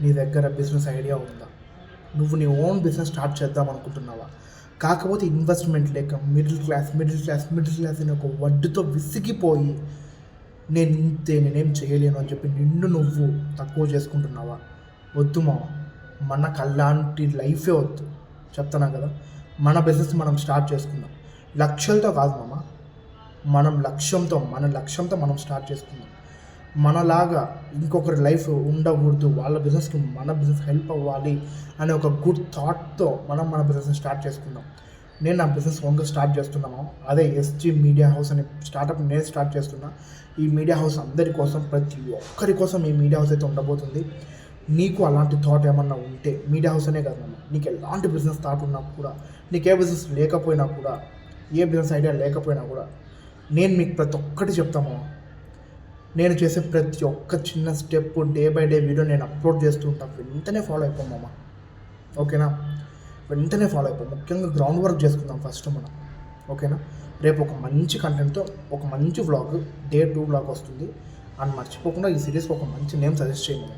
నీ దగ్గర business idea ఉందా? నువ్వు నీ ఓన్ బిజినెస్ స్టార్ట్ చేద్దాం అనుకుంటున్నావా? కాకపోతే ఇన్వెస్ట్మెంట్ లేక మిడిల్ క్లాస్ అని ఒక వడ్డుతో విసిగిపోయి నేనేం చేయలేను అని చెప్పి నిన్ను నువ్వు తక్కువ చేసుకుంటున్నావా? వద్దు మామ, మనకు అలాంటి లైఫే వద్దు. చెప్తున్నా కదా, మన బిజినెస్ మనం స్టార్ట్ చేసుకుందాం. లక్ష్యాలతో కాదు మామ, మన లక్ష్యంతో మనం స్టార్ట్ చేసుకుందాం. మనలాగా ఇంకొకరి లైఫ్ ఉండకూడదు, వాళ్ళ బిజినెస్కి మన బిజినెస్ హెల్ప్ అవ్వాలి అనే ఒక గుడ్ థాట్తో మన బిజినెస్ని స్టార్ట్ చేసుకుందాం. నేను నా బిజినెస్ ఓన్గా స్టార్ట్ చేస్తున్నాను. అదే ఎస్జీ మీడియా హౌస్ అనే స్టార్టప్ నేను స్టార్ట్ చేస్తున్నా. ఈ మీడియా హౌస్ అందరి కోసం, ప్రతి ఒక్కరి కోసం ఈ మీడియా హౌస్ అయితే ఉండబోతుంది. నీకు అలాంటి థాట్ ఏమన్నా ఉంటే, మీడియా హౌస్ అనే కాదు, నీకు ఎలాంటి బిజినెస్ థాట్ ఉన్నా కూడా, నీకు ఏ బిజినెస్ లేకపోయినా కూడా, ఏ బిజినెస్ ఐడియా లేకపోయినా కూడా, నేను మీకు ప్రతి ఒక్కటి చెప్తాము. నేను చేసే ప్రతి ఒక్క చిన్న step, day by day video నేను అప్లోడ్ చేస్తూ ఉంటాను. వెంటనే ఫాలో అయిపోమామా, ఓకేనా? వెంటనే ఫాలో అయిపో. ముఖ్యంగా గ్రౌండ్ వర్క్ చేసుకుందాం ఫస్ట్ మనం, ఓకేనా? రేపు ఒక మంచి కంటెంట్తో ఒక మంచి వ్లాగ్, Day 2 వ్లాగ్ వస్తుంది. అని మర్చిపోకుండా ఈ సిరీస్కి ఒక మంచి నేమ్ సజెస్ట్ చేయండి.